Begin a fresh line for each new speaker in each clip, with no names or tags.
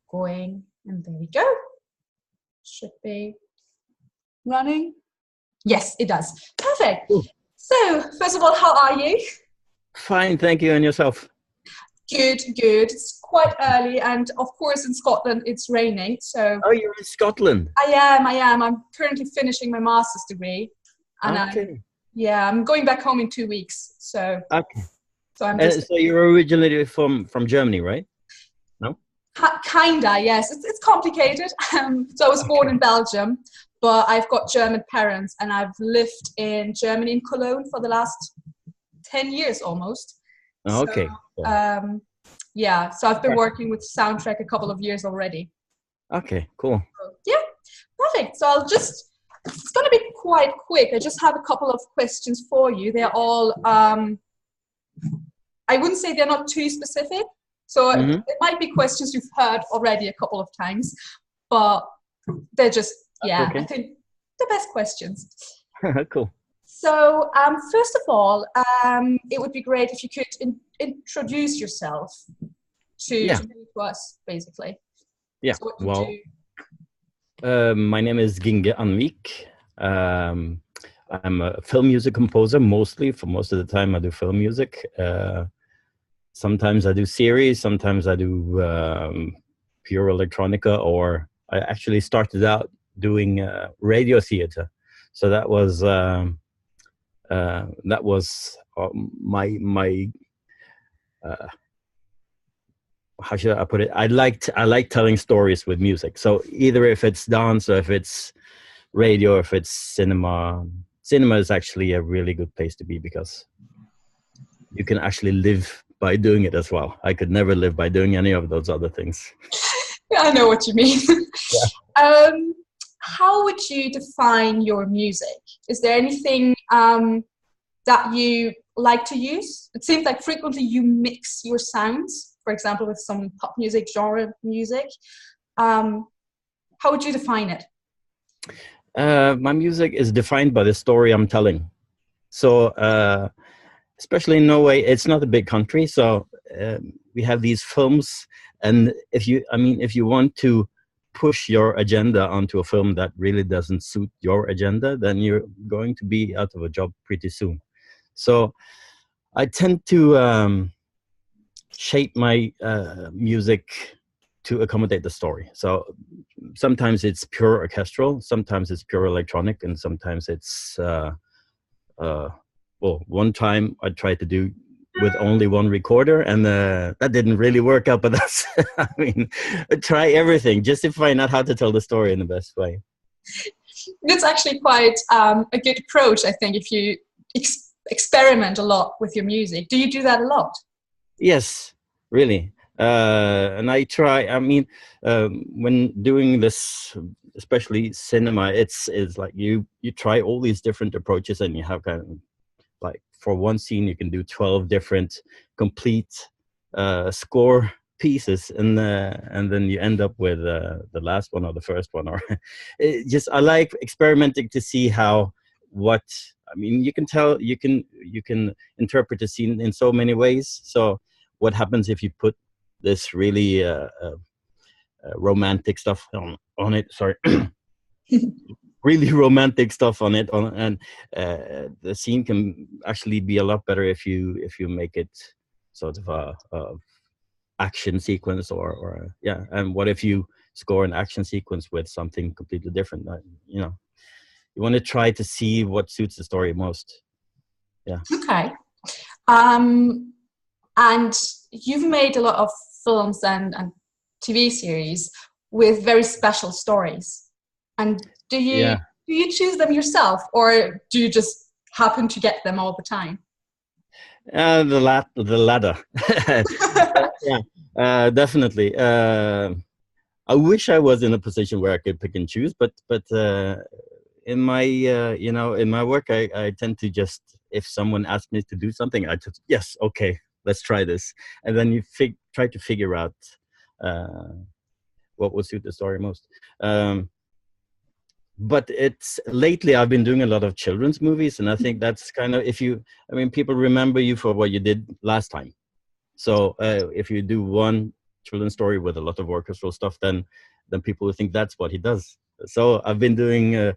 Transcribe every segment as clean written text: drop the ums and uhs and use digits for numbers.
going, and there we go. Should be running. Yes, it does. Perfect.
Cool.
So, first of all, how are you?
Fine, thank you. And yourself?
Good, good. It's quite early, and of course in Scotland it's raining. So
Oh, you're in Scotland.
I am. I'm currently finishing my master's degree, and
Okay.
I'm going back home in 2 weeks. So
Okay.
I'm just
So you're originally from Germany, right? No?
kinda, yes. It's complicated. So I was born in Belgium, but I've got German parents, and I've lived in Germany, in Cologne, for the last 10 years almost.
Okay.
So, so I've been working with Soundtrack a couple of years already.
Okay, cool.
Yeah, perfect. So it's going to be quite quick. I just have a couple of questions for you. They're all, I wouldn't say they're not too specific. So it might be questions you've heard already a couple of times, but they're just,
Okay.
I think the best questions.
Cool.
So, first of all, it would be great if you could introduce yourself to us, basically.
Yeah.
So what you
Well,
do.
my name is Ginge Anvik. I'm a film music composer mostly. For most of the time, I do film music. Sometimes I do series. Sometimes I do pure electronica. Or I actually started out doing radio theater. So that was my how should I put it? I like telling stories with music. So either if it's dance or if it's radio, or if it's cinema. Cinema is actually a really good place to be because you can actually live by doing it as well. I could never live by doing any of those other things.
Yeah, I know what you mean.
Yeah.
How would you define your music? Is there anything that you like to use? It seems like frequently you mix your sounds, for example, with some pop music, genre music. How would you define it?
My music is defined by the story I'm telling. So, especially in Norway, it's not a big country. So we have these films, and if you want to push your agenda onto a film that really doesn't suit your agenda, then you're going to be out of a job pretty soon. So I tend to shape my music to accommodate the story. So sometimes it's pure orchestral, sometimes it's pure electronic, and sometimes it's one time I tried to do with only one recorder, and that didn't really work out. But that's, I try everything just to find out how to tell the story in the best way.
That's actually quite a good approach, I think, if you experiment a lot with your music. Do you do that a lot?
Yes, really. And I try, when doing this, especially cinema, it's like you try all these different approaches, and you have kind of like, for one scene, you can do 12 different complete score pieces, and then you end up with the last one or the first one, or I like experimenting to see you can tell, you can interpret a scene in so many ways. So what happens if you put this really romantic stuff on it? Sorry. Really romantic stuff on it, and the scene can actually be a lot better if you make it sort of a action sequence, or and what if you score an action sequence with something completely different? You want to try to see what suits the story most.
Okay. And you've made a lot of films and TV series with very special stories. And do you choose them yourself, or do you just happen to get them all the time?
The latter. Definitely. I wish I was in a position where I could pick and choose, but in my in my work, I tend to just, if someone asks me to do something, I just, yes, okay, let's try this, and then you try to figure out what will suit the story most. But lately I've been doing a lot of children's movies, and I think that's kind of, people remember you for what you did last time. So if you do one children's story with a lot of orchestral stuff, then people will think that's what he does. So I've been doing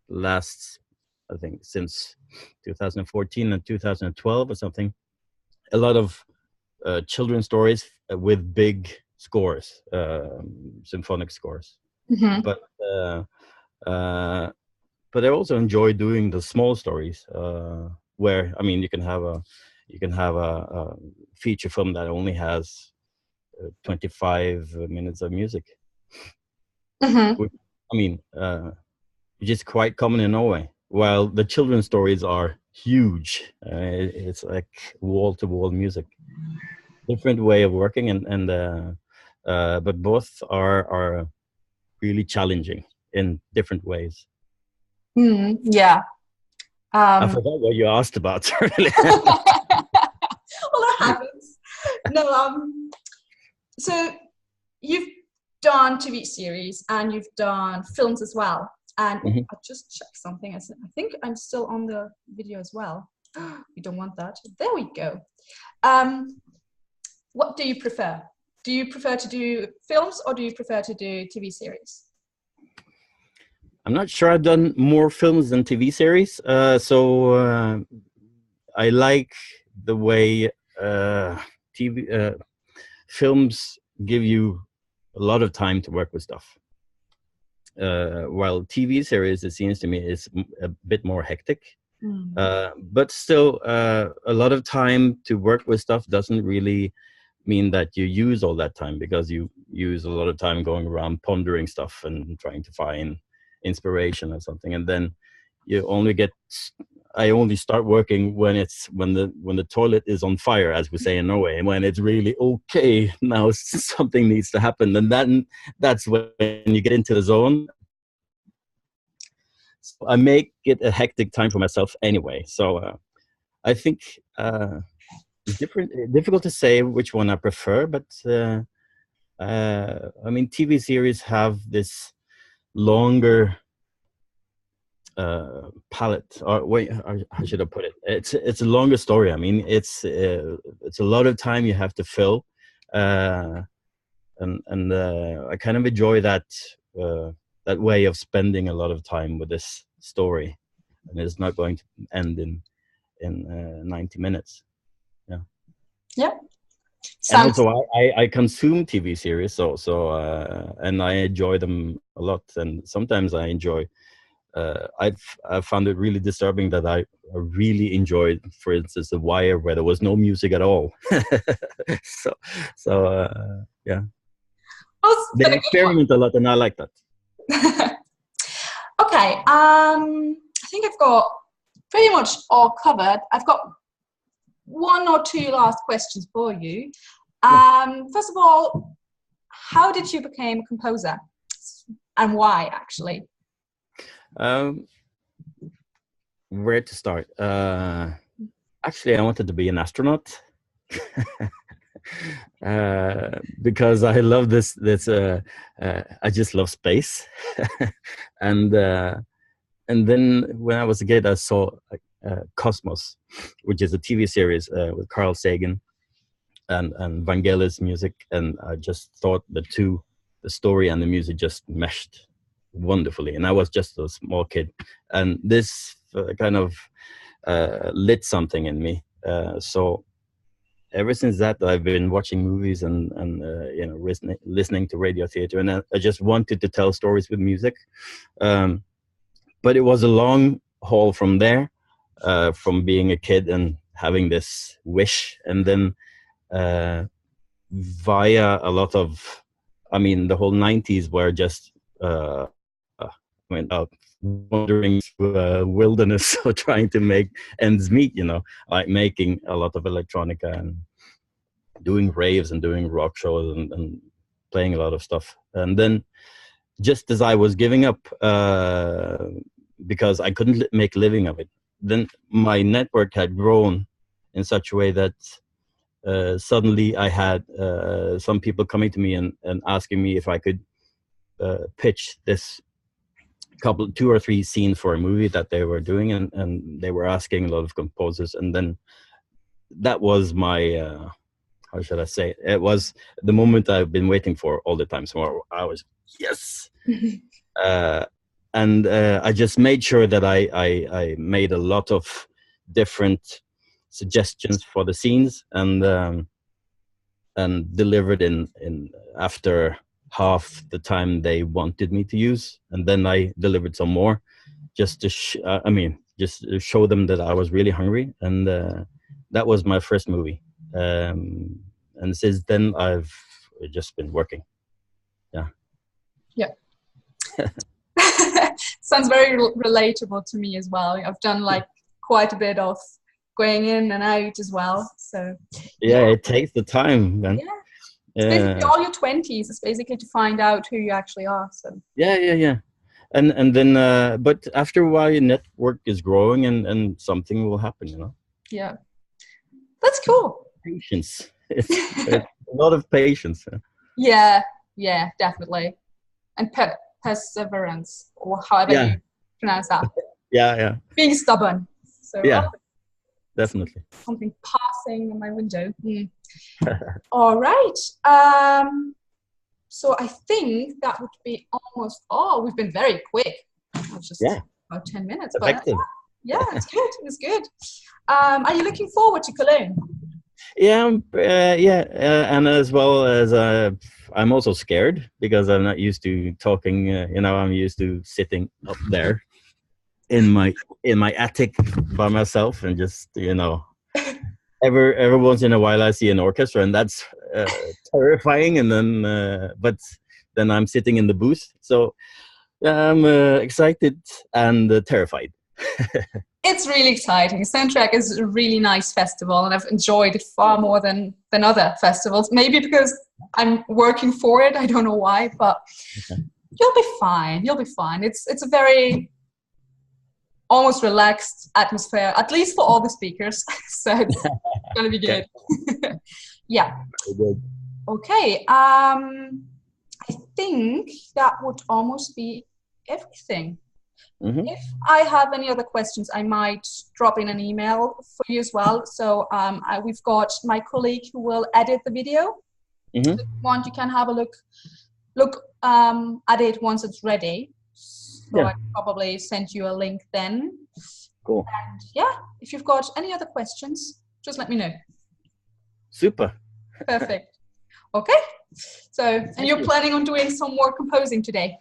last, I think, since 2014 and 2012 or something, a lot of children's stories with big scores, symphonic scores.
Mm-hmm.
But I also enjoy doing the small stories, where I mean you can have a feature film that only has 25 minutes of music.
Mm-hmm.
I mean, which is quite common in Norway. While the children's stories are huge, it's like wall-to-wall music. Different way of working, but both are really challenging in different ways.
Yeah.
I forgot what you asked about. Really.
Well, that happens. No. So you've done TV series and you've done films as well. And
Mm-hmm.
I'll just check something. I think I'm still on the video as well. We don't want that. There we go. What do you prefer? Do you prefer to do films or do you prefer to do TV series?
I'm not sure. I've done more films than TV series. I like the way TV films give you a lot of time to work with stuff. While TV series, it seems to me, is a bit more hectic. But still, a lot of time to work with stuff doesn't really mean that you use all that time, because you use a lot of time going around pondering stuff and trying to find inspiration or something, and then you only get. I only start working when the toilet is on fire, as we say in Norway, and when it's really okay. Now something needs to happen, and then that's when you get into the zone. So I make it a hectic time for myself anyway. So I think it's difficult to say which one I prefer, but I mean, TV series have this longer palette, or wait, how should I put it? It's a longer story. I mean, it's a lot of time you have to fill, and I kind of enjoy that way of spending a lot of time with this story, and it's not going to end in 90 minutes. Yeah.
Yeah.
And also, I consume TV series, so and I enjoy them a lot. And sometimes I enjoy. I've found it really disturbing that I really enjoyed, for instance, The Wire, where there was no music at all. Yeah. They experiment a lot, and I like that.
Okay. I think I've got pretty much all covered. I've got one or two last questions for you. First of all, how did you become a composer, and why, actually?
Where to start? Actually, I wanted to be an astronaut. Because I love this. I just love space, and then when I was a kid, I saw Cosmos, which is a TV series with Carl Sagan and Vangelis music, and I just thought the story and the music just meshed wonderfully. And I was just a small kid, and this kind of lit something in me. So ever since that, I've been watching movies and listening to radio theater, and I just wanted to tell stories with music. But it was a long haul from there, from being a kid and having this wish, and then via a lot of, I mean, the whole 90s were just went out wandering through a wilderness or trying to make ends meet, like making a lot of electronica and doing raves and doing rock shows and playing a lot of stuff. And then just as I was giving up, because I couldn't make a living of it, then my network had grown in such a way that suddenly I had some people coming to me and asking me if I could pitch this two or three scenes for a movie that they were doing, and they were asking a lot of composers, and then that was my how should I say? It was the moment I've been waiting for all the time. So I was, yes. uh, and I just made sure that I made a lot of different suggestions for the scenes, and delivered in after half the time they wanted me to use, and then I delivered some more, just to just to show them that I was really hungry. And that was my first movie, and since then I've just been working. Yeah.
Sounds very relatable to me as well. I've done like quite a bit of going in and out as well. So
yeah, it takes the time, man.
Yeah. It's basically all your 20s. It's basically to find out who you actually are. So
yeah. And then but after a while your network is growing, and something will happen, you know.
Yeah, that's cool.
Patience. It's a lot of patience.
Yeah, definitely. And perseverance, or however you pronounce that.
Yeah.
Being stubborn. So
Yeah, definitely.
something passing in my window. All right. So I think that would be almost all. We've been very quick. It was just about 10 minutes.
Effective.
But yeah, it's good. It's good. Are you looking forward to Cologne?
Yeah, and as well as I'm also scared because I'm not used to talking. You know, I'm used to sitting up there in my attic by myself, and just, you know, every once in a while I see an orchestra, and that's terrifying. And then but then I'm sitting in the booth, so I'm excited and terrified.
It's really exciting. Soundtrack is a really nice festival, and I've enjoyed it far more than other festivals. Maybe because I'm working for it. I don't know why, but you'll be fine. You'll be fine. It's a very almost relaxed atmosphere, at least for all the speakers. So it's gonna be good. Yeah. Okay. I think that would almost be everything. If I have any other questions, I might drop in an email for you as well. So we've got my colleague who will edit the video. If you want, you can have a look at it once it's ready. So I probably send you a link then.
Cool.
And yeah, if you've got any other questions, just let me know.
Super.
Perfect. Okay. So, and you're planning on doing some more composing today?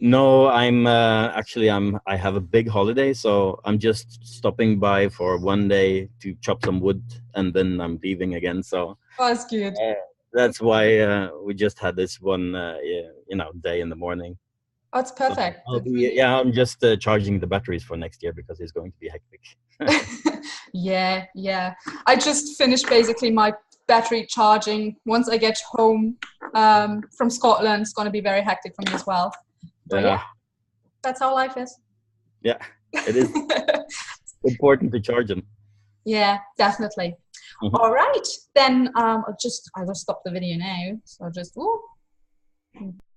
No, I'm actually I have a big holiday, so I'm just stopping by for one day to chop some wood, and then I'm leaving again. So
that's good.
That's why we just had this one, day in the morning.
That's perfect.
So I'm just charging the batteries for next year because it's going to be hectic.
Yeah. I just finished basically my battery charging. Once I get home from Scotland, it's going to be very hectic for me as well. But yeah, that's how life is.
Yeah, it is important to charge them.
Yeah, definitely. All right, then I'll just stop the video now. So I'll just